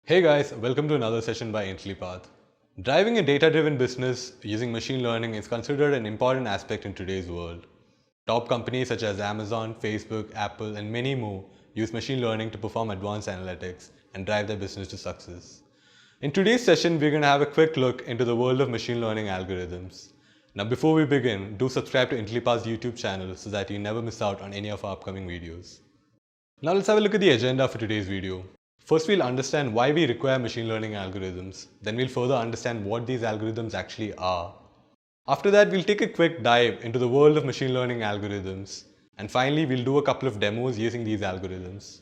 Hey guys, welcome to another session by Intellipaat. Driving a data-driven business using machine learning is considered an important aspect in today's world. Top companies such as Amazon, Facebook, Apple, and many more use machine learning to perform advanced analytics and drive their business to success. In today's session, we're going to have a quick look into the world of machine learning algorithms. Now, before we begin, do subscribe to Intellipaat's YouTube channel so that you never miss out on any of our upcoming videos. Now let's have a look at the agenda for today's video. First, we'll understand why we require machine learning algorithms. Then we'll further understand what these algorithms actually are. After that, we'll take a quick dive into the world of machine learning algorithms. And finally, we'll do a couple of demos using these algorithms.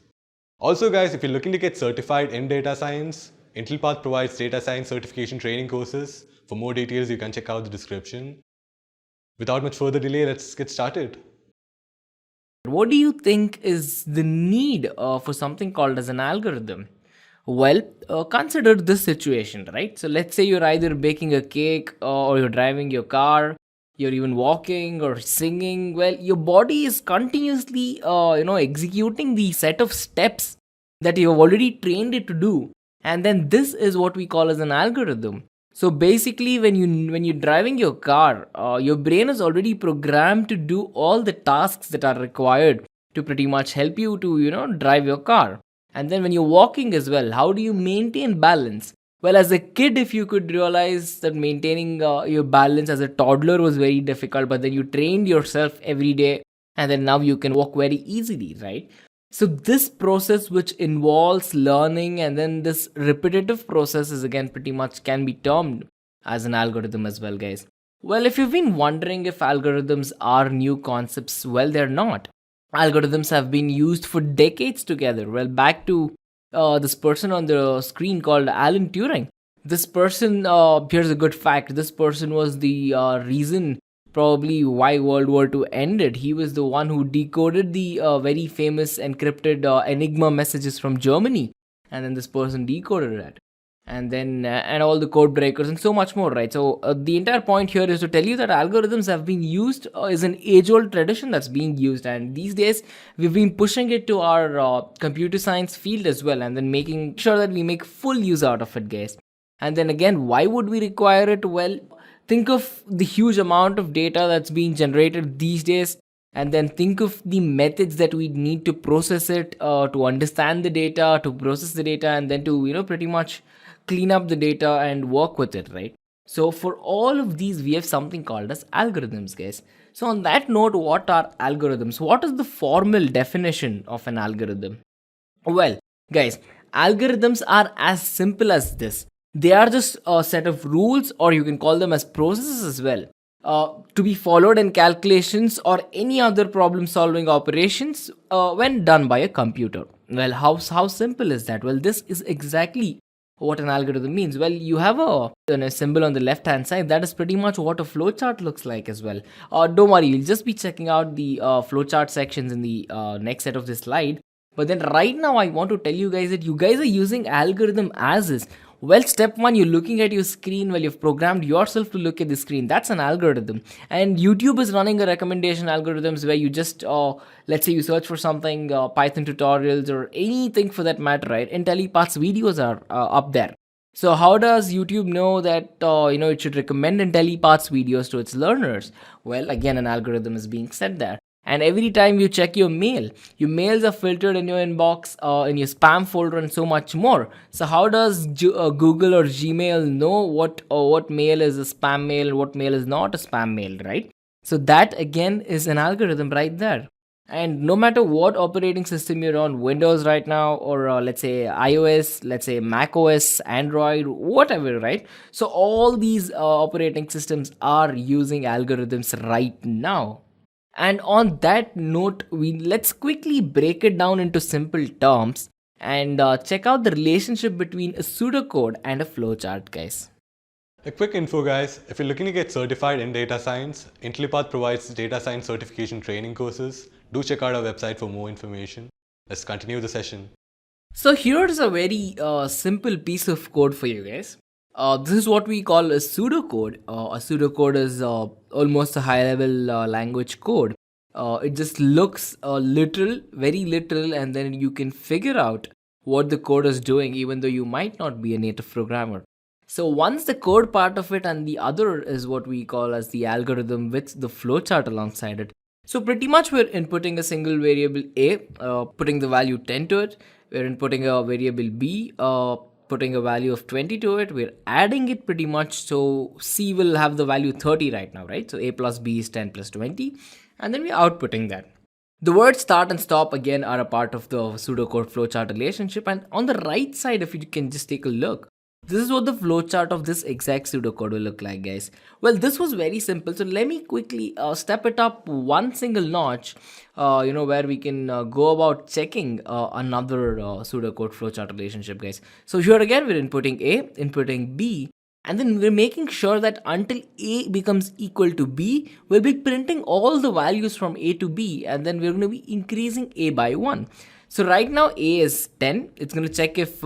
Also guys, if you're looking to get certified in data science, Intellipaat provides data science certification training courses. For more details, you can check out the description. Without much further delay, let's get started. What do you think is the need for something called as an algorithm? Well, consider this situation, right? So let's say you're either baking a cake or you're driving your car, you're even walking or singing. Well, your body is continuously, executing the set of steps that you've already trained it to do. And then this is what we call as an algorithm. So basically, when you're driving your car, your brain is already programmed to do all the tasks that are required to pretty much help you to drive your car. And then when you're walking as well, how do you maintain balance? Well, as a kid, if you could realize that maintaining your balance as a toddler was very difficult, but then you trained yourself every day, and then now you can walk very easily, right? So this process, which involves learning and then this repetitive process, is again pretty much can be termed as an algorithm as well, guys. Well, if you've been wondering if algorithms are new concepts, well, they're not. Algorithms have been used for decades together. Well, back to this person on the screen called Alan Turing. This person, here's a good fact, this person was the reason probably why World War II ended. He was the one who decoded the very famous encrypted Enigma messages from Germany, and then this person decoded that, and then and all the code breakers and so much more, right? So the entire point here is to tell you that algorithms have been used is an age-old tradition that's being used, and these days we've been pushing it to our computer science field as well, and then making sure that we make full use out of it, guys. And then again, why would we require it? Well, think of the huge amount of data that's being generated these days, and then think of the methods that we need to process it, to understand the data, to process the data, and then to pretty much clean up the data and work with it, right? So for all of these, we have something called as algorithms, guys. So on that note, what are algorithms? What is the formal definition of an algorithm? Well, guys, algorithms are as simple as this. They are just a set of rules, or you can call them as processes as well, to be followed in calculations or any other problem solving operations when done by a computer. Well, how simple is that? Well, this is exactly what an algorithm means. Well, you have a symbol on the left hand side. That is pretty much what a flowchart looks like as well. Don't worry, you'll just be checking out the flowchart sections in the next set of this slide. But then right now, I want to tell you guys that you guys are using algorithm as is. Well, step one, you're looking at your screen. Well, you've programmed yourself to look at the screen. That's an algorithm. And YouTube is running a recommendation algorithms where you just, let's say you search for something, Python tutorials or anything for that matter, right? Intellipaat's videos are up there. So how does YouTube know that, it should recommend Intellipaat's videos to its learners? Well, again, an algorithm is being set there. And every time you check your mails are filtered in your inbox, in your spam folder, and so much more. So how does Google or Gmail know what mail is a spam mail and what mail is not a spam mail, right? So that again is an algorithm right there. And no matter what operating system you're on, Windows right now, or let's say iOS, let's say Mac OS, Android, whatever, right? So all these operating systems are using algorithms right now. And on that note, let's quickly break it down into simple terms and check out the relationship between a pseudocode and a flowchart, guys. A quick info guys, if you're looking to get certified in data science, Intellipaat provides data science certification training courses. Do check out our website for more information. Let's continue the session. So here's a very simple piece of code for you guys. This is what we call a pseudocode. A pseudocode is almost a high-level language code. It just looks literal, very literal, and then you can figure out what the code is doing, even though you might not be a native programmer. So once the code part of it, and the other is what we call as the algorithm with the flowchart alongside it. So pretty much we're inputting a single variable A, putting the value 10 to it. We're inputting a variable B, putting a value of 20 to it. We're adding it pretty much. So C will have the value 30 right now, right? So A plus B is 10 plus 20. And then we're outputting that. The words start and stop again are a part of the pseudocode flowchart relationship. And on the right side, if you can just take a look, this is what the flowchart of this exact pseudocode will look like, guys. Well, this was very simple. So let me quickly step it up one single notch, where we can go about checking another pseudocode flowchart relationship, guys. So here again, we're inputting A, inputting B, and then we're making sure that until A becomes equal to B, we'll be printing all the values from A to B, and then we're going to be increasing A by 1. So right now A is 10. It's going to check if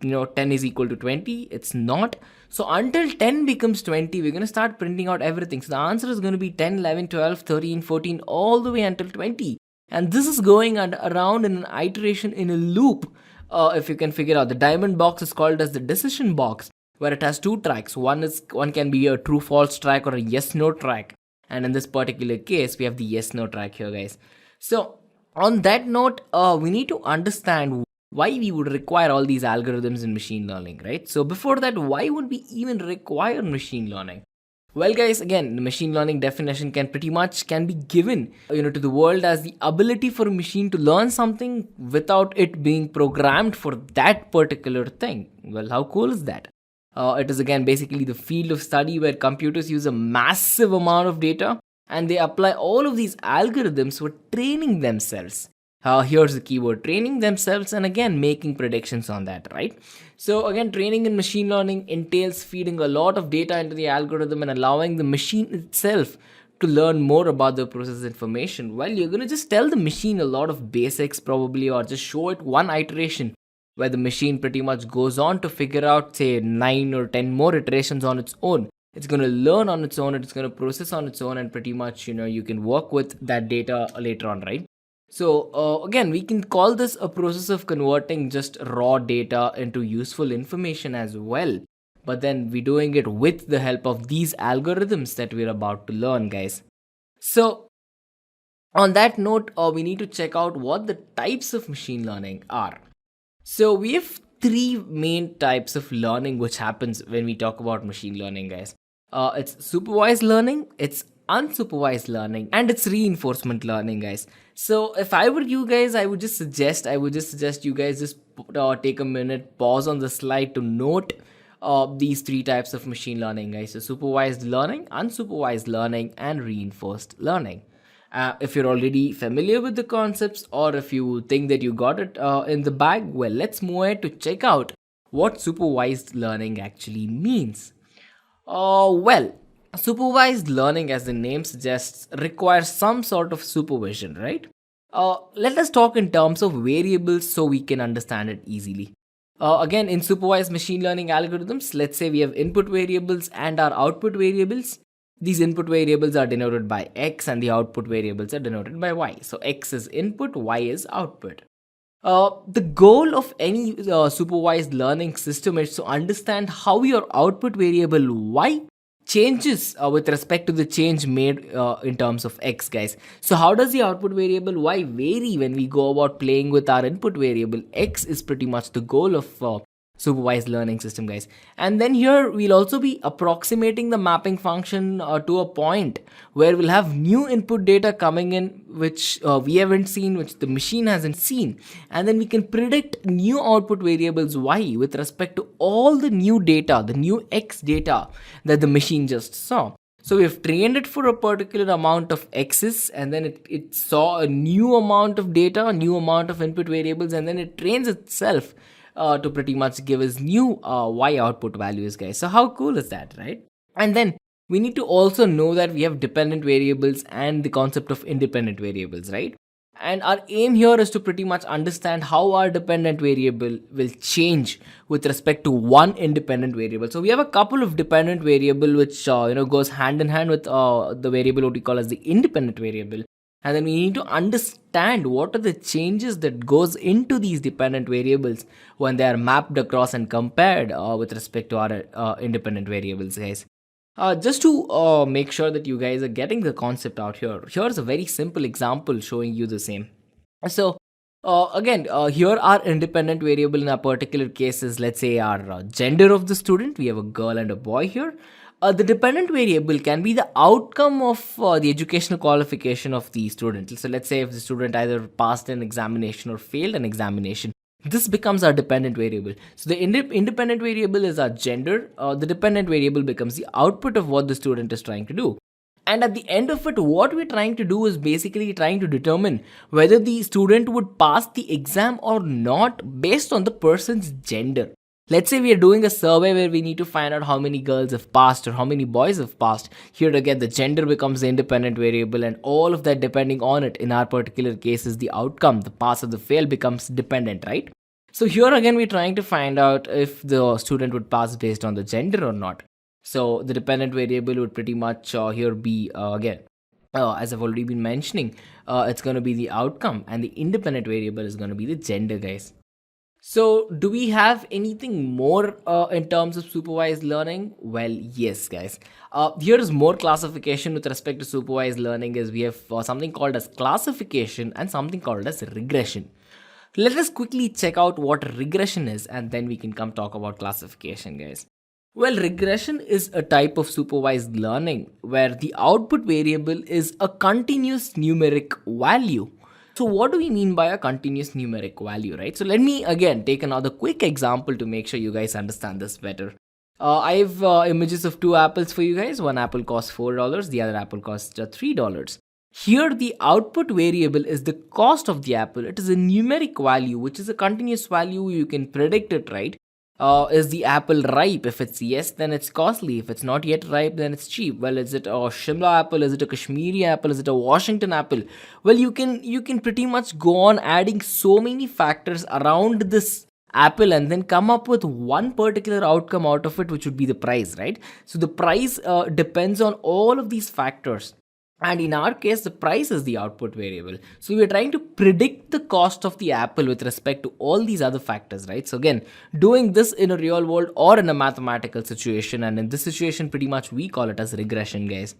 10 is equal to 20. It's not. So until 10 becomes 20, we're going to start printing out everything. So the answer is going to be 10, 11, 12, 13, 14, all the way until 20. And this is going around in an iteration in a loop. If you can figure out, the diamond box is called as the decision box, where it has two tracks. One can be a true false track or a yes no track. And in this particular case, we have the yes no track here, guys. So on that note, we need to understand why we would require all these algorithms in machine learning, right? So before that, why would we even require machine learning? Well, guys, again, the machine learning definition can be given, to the world as the ability for a machine to learn something without it being programmed for that particular thing. Well, how cool is that? It is again basically the field of study where computers use a massive amount of data and they apply all of these algorithms for training themselves. Here's the keyword, training themselves, and again making predictions on that, right? So again, training in machine learning entails feeding a lot of data into the algorithm and allowing the machine itself to learn more about the process information. Well, you're going to just tell the machine a lot of basics probably, or just show it one iteration where the machine pretty much goes on to figure out, say, 9 or 10 more iterations on its own. It's going to learn on its own, it's going to process on its own, and pretty much, you can work with that data later on, right? So again, we can call this a process of converting just raw data into useful information as well. But then we're doing it with the help of these algorithms that we're about to learn, guys. So on that note, we need to check out what the types of machine learning are. So we have three main types of learning which happens when we talk about machine learning, guys. It's supervised learning, it's unsupervised learning, and it's reinforcement learning, guys. So if I were you guys, I would just suggest you guys just take a minute, pause on the slide to note these three types of machine learning, guys. So supervised learning, unsupervised learning, and reinforced learning. If you're already familiar with the concepts, or if you think that you got it in the bag, well, let's move ahead to check out what supervised learning actually means. Supervised learning, as the name suggests, requires some sort of supervision, right? Let us talk in terms of variables so we can understand it easily. Again, in supervised machine learning algorithms, let's say we have input variables and our output variables. These input variables are denoted by X and the output variables are denoted by Y. So X is input, Y is output. The goal of any supervised learning system is to understand how your output variable Y changes with respect to the change made in terms of X, guys. So how does the output variable Y vary when we go about playing with our input variable? X is pretty much the goal of supervised learning system, guys. And then here we'll also be approximating the mapping function to a point where we'll have new input data coming in which we haven't seen, which the machine hasn't seen, and then we can predict new output variables Y with respect to all the new data, the new X data that the machine just saw. So we've trained it for a particular amount of X's, and then it saw a new amount of data, a new amount of input variables, and then it trains itself to pretty much give us new Y output values, guys. So how cool is that, right? And then we need to also know that we have dependent variables and the concept of independent variables, right? And our aim here is to pretty much understand how our dependent variable will change with respect to one independent variable. So we have a couple of dependent variable which goes hand in hand with the variable what we call as the independent variable. And then we need to understand what are the changes that goes into these dependent variables when they are mapped across and compared with respect to our independent variables, guys. Just to make sure that you guys are getting the concept out here, here's a very simple example showing you the same. So again, here our independent variable in a particular case is, let's say, our gender of the student. We have a girl and a boy here. The dependent variable can be the outcome of the educational qualification of the student. So let's say if the student either passed an examination or failed an examination, this becomes our dependent variable. So the independent variable is our gender. The dependent variable becomes the output of what the student is trying to do. And at the end of it, what we're trying to do is basically trying to determine whether the student would pass the exam or not based on the person's gender. Let's say we are doing a survey where we need to find out how many girls have passed or how many boys have passed. Here again, the gender becomes the independent variable, and all of that depending on it in our particular case is the outcome. The pass or the fail becomes dependent, right? So here again, we're trying to find out if the student would pass based on the gender or not. So the dependent variable would pretty much here be again, as I've already been mentioning, it's going to be the outcome, and the independent variable is going to be the gender, guys. So do we have anything more in terms of supervised learning? Well, yes, guys. Here is more classification with respect to supervised learning. Is we have something called as classification and something called as regression. Let us quickly check out what regression is, and then we can come talk about classification, guys. Well, regression is a type of supervised learning where the output variable is a continuous numeric value. So what do we mean by a continuous numeric value, right? So let me again take another quick example to make sure you guys understand this better. I have images of two apples for you guys. One apple costs $4, the other apple costs $3. Here the output variable is the cost of the apple. It is a numeric value, which is a continuous value. You can predict it, right? Is the apple ripe? If it's yes, then it's costly. If it's not yet ripe, then it's cheap. Well, is it a Shimla apple? Is it a Kashmiri apple? Is it a Washington apple? Well, you can pretty much go on adding so many factors around this apple and then come up with one particular outcome out of it, which would be the price, right? So the price depends on all of these factors. And in our case, the price is the output variable. So we're trying to predict the cost of the apple with respect to all these other factors, right? So again, doing this in a real world or in a mathematical situation, and in this situation, pretty much we call it as regression, guys.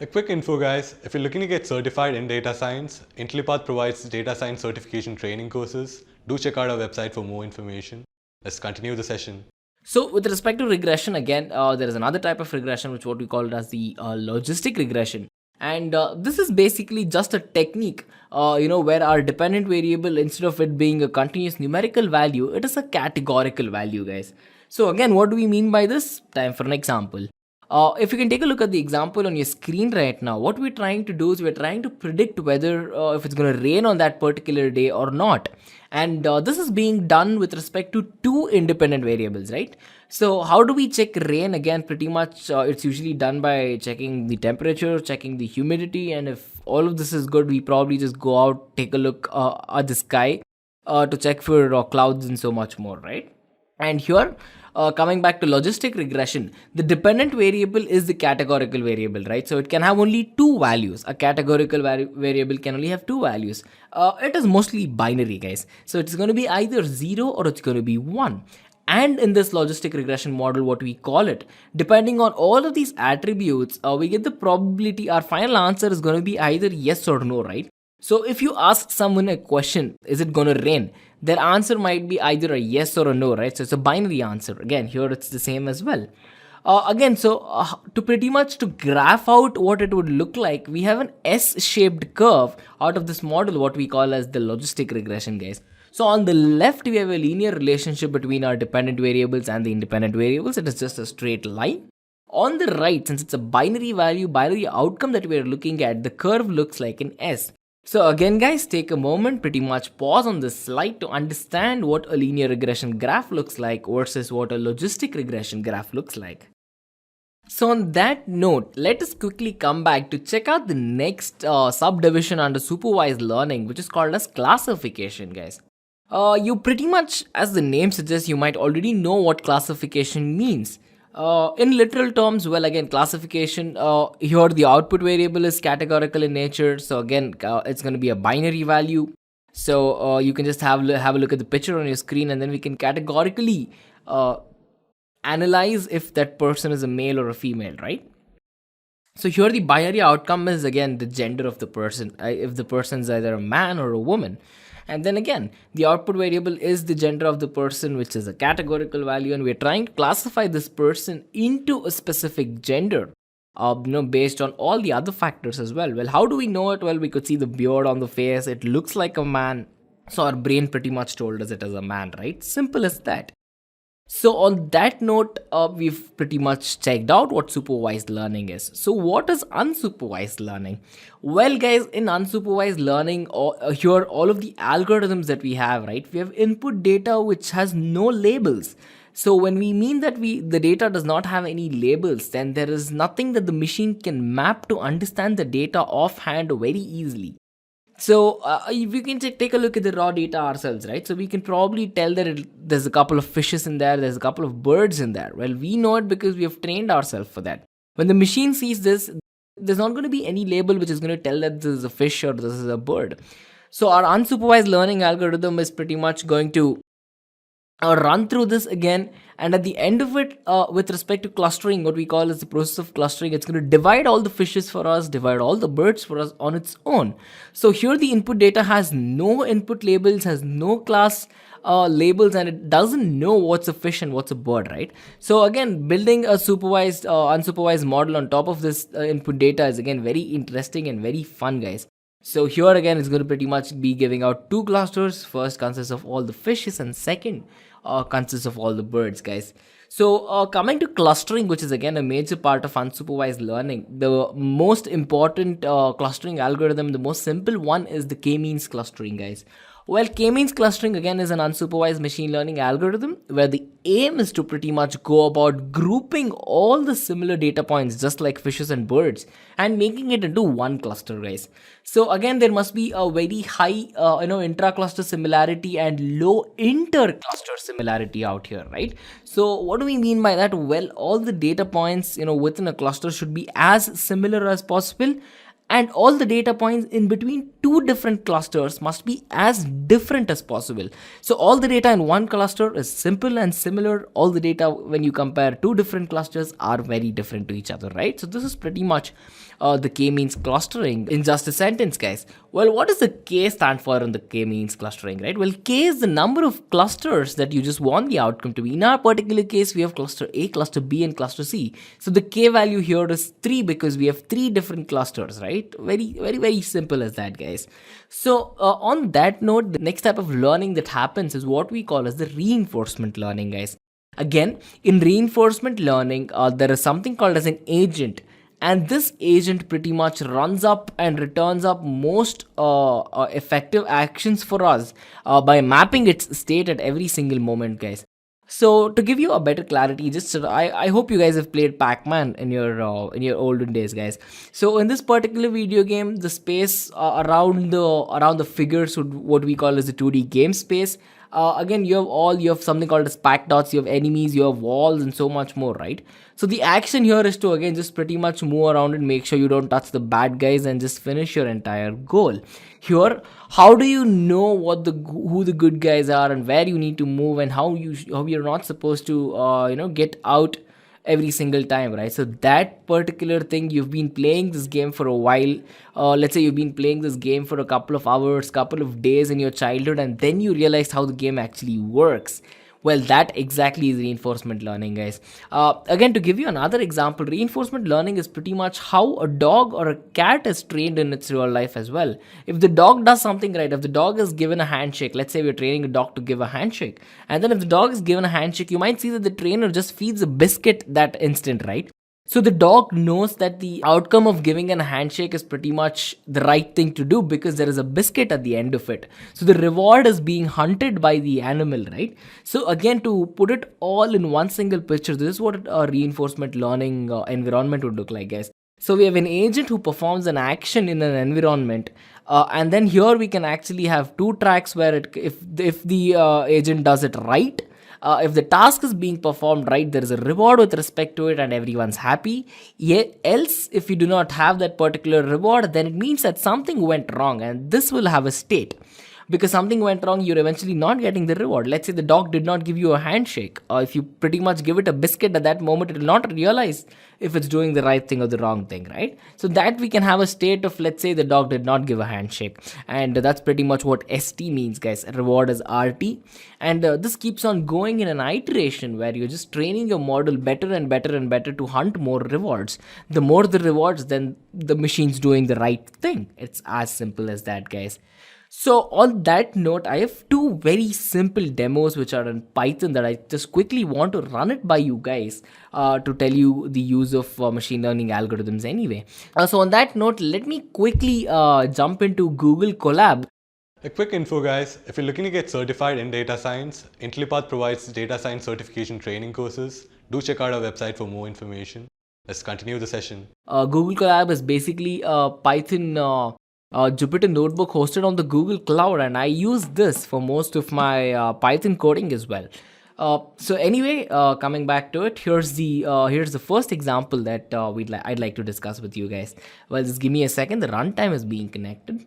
A quick info, guys. If you're looking to get certified in data science, Intellipaat provides data science certification training courses. Do check out our website for more information. Let's continue the session. So with respect to regression, again, there is another type of regression, which what we call it as the logistic regression. And this is basically just a technique, where our dependent variable, instead of it being a continuous numerical value, it is a categorical value, guys. So again, what do we mean by this? Time for an example. If you can take a look at the example on your screen right now, what we're trying to do is we're trying to predict whether if it's going to rain on that particular day or not. And this is being done with respect to two independent variables, right? So how do we check rain? Again, pretty much it's usually done by checking the temperature, checking the humidity, and if all of this is good, we probably just go out, take a look at the sky to check for clouds and so much more, right? And here, coming back to logistic regression, the dependent variable is the categorical variable, right? So it can have only two values. A categorical variable can only have two values. It is mostly binary, guys. So it's going to be either 0 or it's going to be 1. And in this logistic regression model, what we call it, depending on all of these attributes, we get the probability. Our final answer is going to be either yes or no, right? So if you ask someone a question, is it going to rain? Their answer might be either a yes or a no, right? So it's a binary answer. Again, here it's the same as well. To pretty much to graph out what it would look like, we have an S-shaped curve out of this model, what we call as the logistic regression, guys. So on the left, we have a linear relationship between our dependent variables and the independent variables. It is just a straight line. On the right, since it's a binary value, binary outcome that we're looking at, the curve looks like an S. So again, guys, take a moment, pretty much pause on this slide to understand what a linear regression graph looks like versus what a logistic regression graph looks like. So on that note, let us quickly come back to check out the next subdivision under supervised learning, which is called as classification, guys. You pretty much, as the name suggests, you might already know what classification means. In literal terms, well, again, classification, here the output variable is categorical in nature. So again, it's going to be a binary value. So you can just have a look at the picture on your screen, and then we can categorically analyze if that person is a male or a female, right? So here the binary outcome is again the gender of the person, if the person is either a man or a woman. And then again, the output variable is the gender of the person, which is a categorical value, and we're trying to classify this person into a specific gender, based on all the other factors as well. Well, how do we know it? Well, we could see the beard on the face, it looks like a man, so our brain pretty much told us it is a man, right? Simple as that. So on that note, we've pretty much checked out what supervised learning is. So what is unsupervised learning? Well, guys, in unsupervised learning, here all of the algorithms that we have, right? We have input data which has no labels. So when we mean that the data does not have any labels, then there is nothing that the machine can map to understand the data offhand very easily. So if we can take a look at the raw data ourselves, right? So we can probably tell that there's a couple of fishes in there, there's a couple of birds in there. Well, we know it because we have trained ourselves for that. When the machine sees this, there's not going to be any label which is going to tell that this is a fish or this is a bird. So our unsupervised learning algorithm is pretty much going to run through this again, and at the end of it, with respect to clustering, what we call is the process of clustering, it's going to divide all the fishes for us, divide all the birds for us on its own. So here the input data has no input labels, has no class labels, and it doesn't know what's a fish and what's a bird, right? So again, building a supervised unsupervised model on top of this input data is again very interesting and very fun, guys. So here again, it's going to pretty much be giving out two clusters. First consists of all the fishes, and second consists of all the birds, guys. So coming to clustering, which is again a major part of unsupervised learning, the most important clustering algorithm, the most simple one, is the k-means clustering, guys. Well, k-means clustering again is an unsupervised machine learning algorithm where the aim is to pretty much go about grouping all the similar data points, just like fishes and birds, and making it into one cluster, guys. So again, there must be a very high intra-cluster similarity and low inter-cluster similarity out here, right? So what do we mean by that? Well, all the data points within a cluster should be as similar as possible, and all the data points in between two different clusters must be as different as possible. So all the data in one cluster is simple and similar. All the data when you compare two different clusters are very different to each other, right? So this is pretty much the k-means clustering in just a sentence, guys. Well, what does the k stand for in the k-means clustering, right? Well, k is the number of clusters that you just want the outcome to be. In our particular case, we have cluster A, cluster B, and cluster C. So the k value here is 3 because we have 3 different clusters, right? Very, very, very simple as that, guys. So on that note, the next type of learning that happens is what we call as the reinforcement learning, guys. Again, in reinforcement learning, there is something called as an agent. And this agent pretty much runs up and returns up most effective actions for us by mapping its state at every single moment, guys. So to give you a better clarity, I hope you guys have played Pac-Man in your olden days, guys. So in this particular video game, the space around the figures would what we call as the 2D game space. Again, you have something called as pack dots, you have enemies, you have walls, and so much more, right? So the action here is to again just pretty much move around and make sure you don't touch the bad guys and just finish your entire goal. Here, how do you know who the good guys are and where you need to move and how you're not supposed to get out every single time, right? So that particular thing, you've been playing this game for a while. Let's say you've been playing this game for a couple of hours, couple of days in your childhood, and then you realized how the game actually works. Well, that exactly is reinforcement learning, guys. Again, to give you another example, reinforcement learning is pretty much how a dog or a cat is trained in its real life as well. If the dog does something right, if the dog is given a handshake, let's say we're training a dog to give a handshake, and then if the dog is given a handshake, you might see that the trainer just feeds a biscuit that instant, right? So the dog knows that the outcome of giving a handshake is pretty much the right thing to do because there is a biscuit at the end of it. So the reward is being hunted by the animal, right? So again, to put it all in one single picture, this is what a reinforcement learning environment would look like, guys. So we have an agent who performs an action in an environment, and then here we can actually have two tracks where if the agent does it right, If the task is being performed right, there is a reward with respect to it and everyone's happy. Else, if you do not have that particular reward, then it means that something went wrong, and this will have a state. Because something went wrong, you're eventually not getting the reward. Let's say the dog did not give you a handshake, or if you pretty much give it a biscuit at that moment, it will not realize if it's doing the right thing or the wrong thing, right? So that we can have a state of, let's say the dog did not give a handshake, and that's pretty much what ST means, guys. Reward is RT, and this keeps on going in an iteration where you're just training your model better and better and better to hunt more rewards. The more the rewards, then the machine's doing the right thing. It's as simple as that, guys. So on that note, I have two very simple demos which are in Python that I just quickly want to run it by you guys to tell you the use of machine learning algorithms anyway. So on that note, let me quickly jump into Google Colab. A quick info, guys. If you're looking to get certified in data science, Intellipaat provides data science certification training courses. Do check out our website for more information. Let's continue the session. Google Colab is basically a Python Jupyter notebook hosted on the Google Cloud, and I use this for most of my Python coding as well. So anyway, coming back to it, here's the first example that I'd like to discuss with you guys. Well, just give me a second. The runtime is being connected.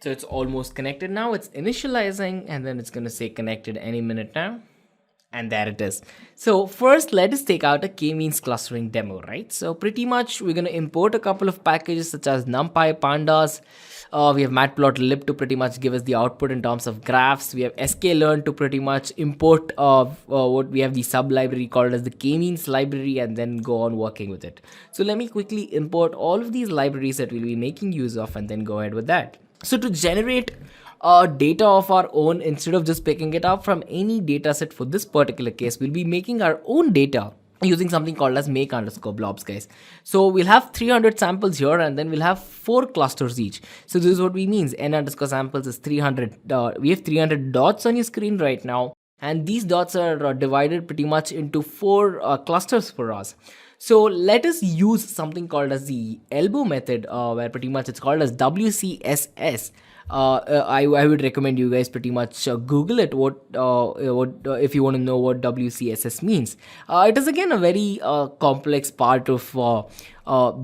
So it's almost connected now. It's initializing, and then it's going to say connected any minute now. And there it is. So first, let us take out a k-means clustering demo, right? So pretty much we're going to import a couple of packages such as NumPy, Pandas. We have matplotlib to pretty much give us the output in terms of graphs. We have sklearn to pretty much import what we have the sub library called as the k-means library, and then go on working with it. So let me quickly import all of these libraries that we'll be making use of, and then go ahead with that. So to generate data of our own, instead of just picking it up from any data set, for this particular case, we'll be making our own data using something called as make_blobs, guys. So we'll have 300 samples here, and then we'll have 4 clusters each. So this is what we means. n_samples is 300. We have 300 dots on your screen right now, and these dots are divided pretty much into 4 clusters for us. So let us use something called as the elbow method, where pretty much it's called as WCSS. I would recommend you guys pretty much Google it. What if you want to know what WCSS means. It is again a very complex part of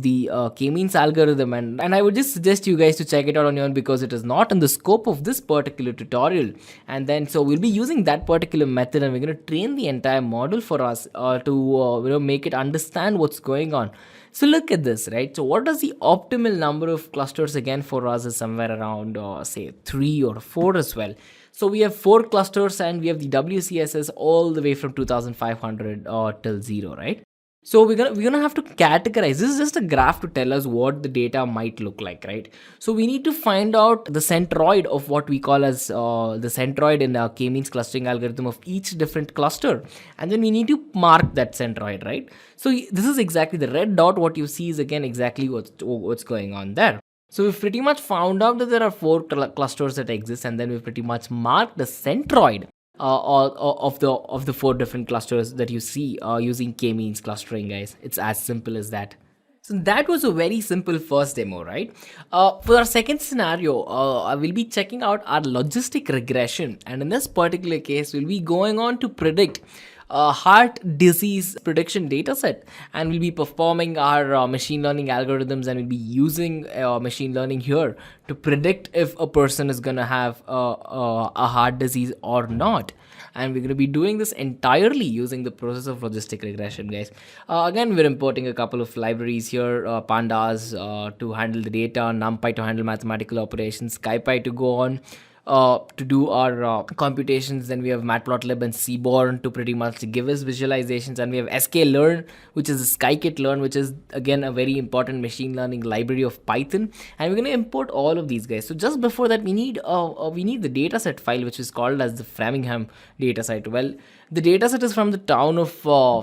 the k-means algorithm, and I would just suggest you guys to check it out on your own, because it is not in the scope of this particular tutorial. And then so we'll be using that particular method, and we're going to train the entire model for us to make it understand what's going on. So look at this, right? So what is the optimal number of clusters again for us is somewhere around say 3 or 4 as well. So we have 4 clusters, and we have the WCSS all the way from 2500 till 0, right? So we're gonna have to categorize. This is just a graph to tell us what the data might look like, right? So we need to find out the centroid of what we call as the centroid in a k-means clustering algorithm of each different cluster, and then we need to mark that centroid, right? So this is exactly the red dot. What you see is again exactly what's going on there. So we've pretty much found out that there are 4 clusters that exist, and then we've pretty much marked the centroid of the 4 different clusters that you see using k-means clustering, guys. It's as simple as that. So that was a very simple first demo, right? For our second scenario, I will be checking out our logistic regression, and in this particular case, we'll be going on to predict heart disease prediction dataset, and we'll be performing our machine learning algorithms, and we'll be using machine learning here to predict if a person is going to have a heart disease or not. And we're going to be doing this entirely using the process of logistic regression, guys. Again, we're importing a couple of libraries here, pandas to handle the data, numpy to handle mathematical operations, scipy to go on to do our computations. Then we have matplotlib and seaborn to pretty much give us visualizations, and we have sklearn, which is a scikit-learn, which is again a very important machine learning library of Python, and we're going to import all of these, guys. So just before that, we need the dataset file, which is called as the Framingham dataset. Well, the dataset is from the town of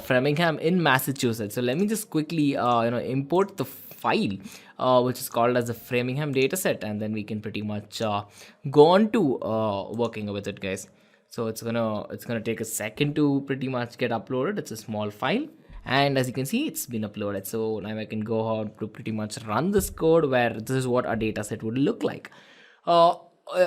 Framingham in Massachusetts. So let me just quickly import the file which is called as the Framingham dataset, and then we can pretty much go on to working with it, guys. So it's gonna take a second to pretty much get uploaded. It's a small file, and as you can see, it's been uploaded. So now I can go on to pretty much run this code, where this is what our dataset would look like.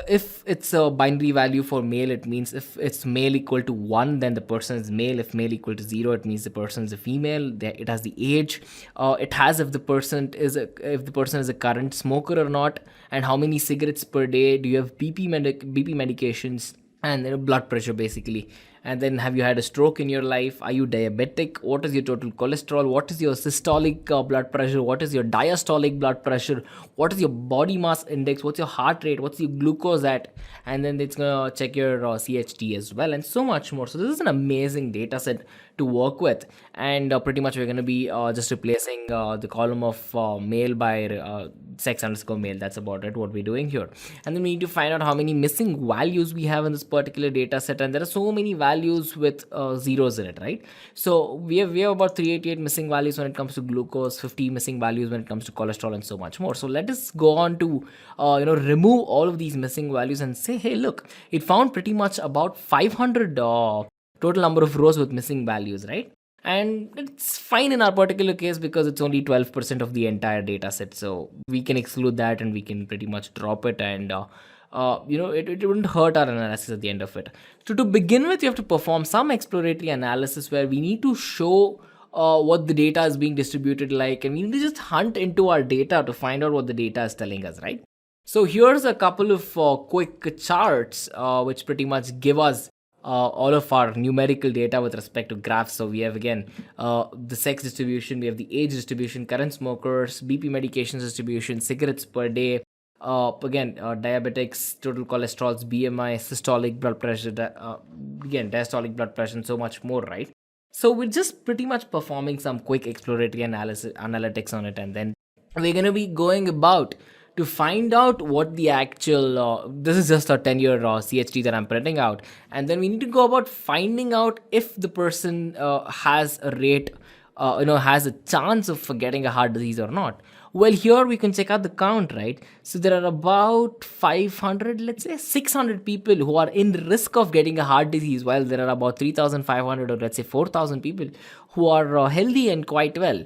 if it's a binary value for male, it means if it's male equal to 1, then the person is male. If male equal to 0, it means the person is a female. It has the age. It has if the person is a current smoker or not, and how many cigarettes per day. Do you have BP medications, and blood pressure basically. And then, have you had a stroke in your life? Are you diabetic? What is your total cholesterol? What is your systolic blood pressure? What is your diastolic blood pressure? What is your body mass index? What's your heart rate? What's your glucose at? And then it's gonna check your CHT as well, and so much more. So this is an amazing data set to work with. And pretty much we're gonna be just replacing the column of male by sex underscore male. That's about it, what we're doing here. And then we need to find out how many missing values we have in this particular data set, and there are so many values with zeros in it, right? So we have about 388 missing values when it comes to glucose, 50 missing values when it comes to cholesterol, and so much more. So let us go on to remove all of these missing values and say, hey, look, it found pretty much about 500 total number of rows with missing values, right? And it's fine in our particular case because it's only 12% of the entire data set, so we can exclude that and we can pretty much drop it, and it wouldn't hurt our analysis at the end of it. So to begin with, you have to perform some exploratory analysis where we need to show what the data is being distributed like, and we need to just hunt into our data to find out what the data is telling us, right? So here's a couple of quick charts which pretty much give us all of our numerical data with respect to graphs. So we have again the sex distribution, we have the age distribution, current smokers, BP medications distribution, cigarettes per day, diabetics, total cholesterols, BMI, systolic blood pressure, diastolic blood pressure, and so much more, right? So we're just pretty much performing some quick exploratory analytics on it, and then we're going to be going about to find out what the actual, this is just a 10-year CHD that I'm printing out. And then we need to go about finding out if the person has a rate, has a chance of getting a heart disease or not. Well, here we can check out the count, right? So there are about 500, let's say 600 people who are in risk of getting a heart disease, while there are about 3,500 or let's say 4,000 people who are healthy and quite well.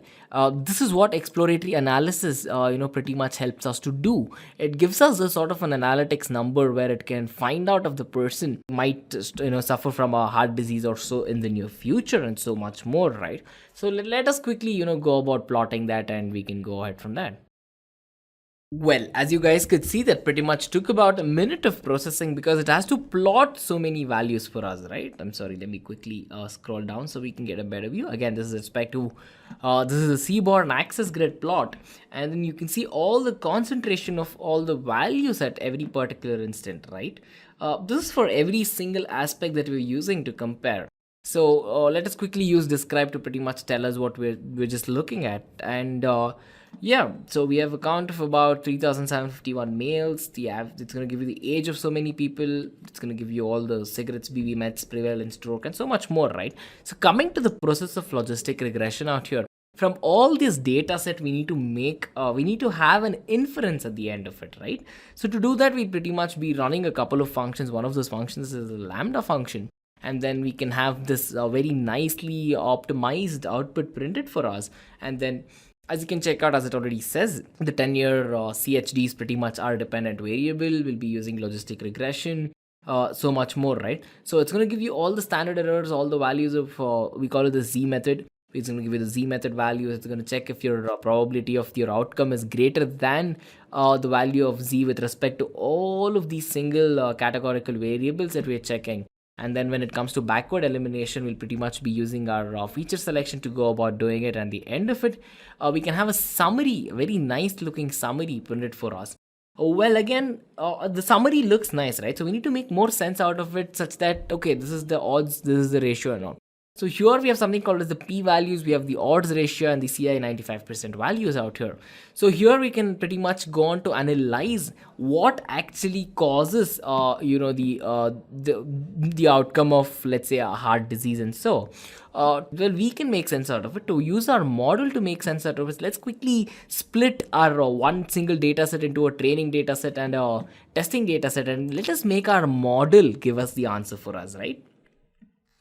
This is what exploratory analysis, pretty much helps us to do. It gives us a sort of an analytics number where it can find out if the person might, suffer from a heart disease or so in the near future, and so much more, right? So let us quickly, go about plotting that, and we can go ahead from that. Well, as you guys could see, that pretty much took about a minute of processing because it has to plot so many values for us, right? I'm sorry, let me quickly scroll down so we can get a better view. Again, this is respect to, this is a Seaborn access grid plot. And then you can see all the concentration of all the values at every particular instant, right? This is for every single aspect that we're using to compare. So let us quickly use describe to pretty much tell us what we're just looking at. And so we have a count of about 3,751 males. It's going to give you the age of so many people. It's going to give you all the cigarettes, BB meds, prevalent stroke, and so much more, right? So coming to the process of logistic regression out here, from all this data set, we need to have an inference at the end of it, right? So to do that, we pretty much be running a couple of functions. One of those functions is a lambda function. And then we can have this very nicely optimized output printed for us. And then, as you can check out, as it already says, the 10-year CHDs pretty much are dependent variable. We'll be using logistic regression, so much more, right? So it's going to give you all the standard errors, all the values of, we call it the Z method. It's going to give you the Z method values. It's going to check if your probability of your outcome is greater than the value of Z with respect to all of these single categorical variables that we're checking. And then when it comes to backward elimination, we'll pretty much be using our feature selection to go about doing it. And the end of it, we can have a summary, a very nice looking summary printed for us. Well, again, the summary looks nice, right? So we need to make more sense out of it such that, okay, this is the odds, this is the ratio and all. So here we have something called as the p-values. We have the odds ratio and the CI 95% values out here. So here we can pretty much go on to analyze what actually causes, the outcome of, let's say, a heart disease and so. Well, we can make sense out of it. To use our model to make sense out of it, let's quickly split our one single data set into a training data set and a testing data set, and let us make our model give us the answer for us, right?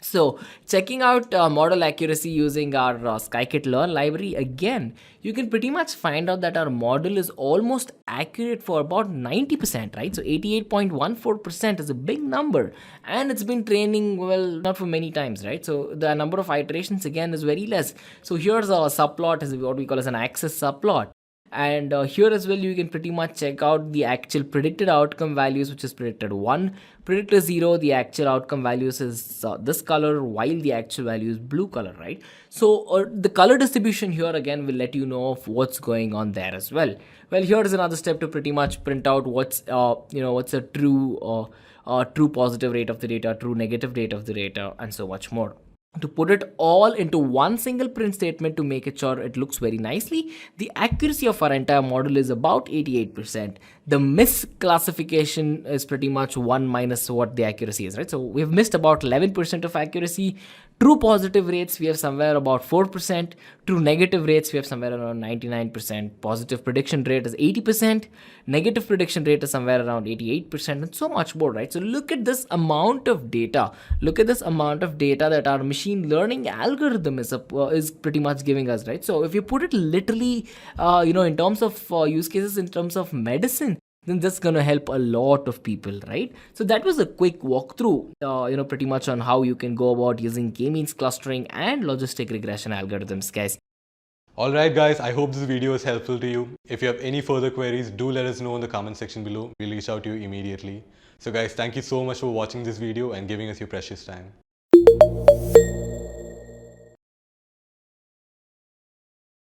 So checking out model accuracy using our scikit-learn library, again, you can pretty much find out that our model is almost accurate for about 90%, right? So 88.14% is a big number, and it's been training, well, not for many times, right? So the number of iterations again is very less. So here's a subplot, is what we call as an axis subplot. And here as well, you can pretty much check out the actual predicted outcome values, which is predicted 1, predicted 0. The actual outcome values is this color, while the actual value is blue color, right? So the color distribution here again will let you know of what's going on there as well. Well, here is another step to pretty much print out what's what's a true positive rate of the data, true negative rate of the data, and so much more. To put it all into one single print statement to make it sure it looks very nicely, the accuracy of our entire model is about 88%. The misclassification is pretty much 1 minus what the accuracy is, right? So we've missed about 11% of accuracy. True positive rates, we have somewhere about 4%. True negative rates, we have somewhere around 99%. Positive prediction rate is 80%. Negative prediction rate is somewhere around 88%, and so much more, right? So look at this amount of data. Look at this amount of data that our machine learning algorithm is pretty much giving us, right? So if you put it literally, in terms of use cases, in terms of medicine, then that's going to help a lot of people, right? So that was a quick walkthrough, pretty much on how you can go about using k-means clustering and logistic regression algorithms, guys. Alright guys, I hope this video is helpful to you. If you have any further queries, do let us know in the comment section below. We'll reach out to you immediately. So guys, thank you so much for watching this video and giving us your precious time.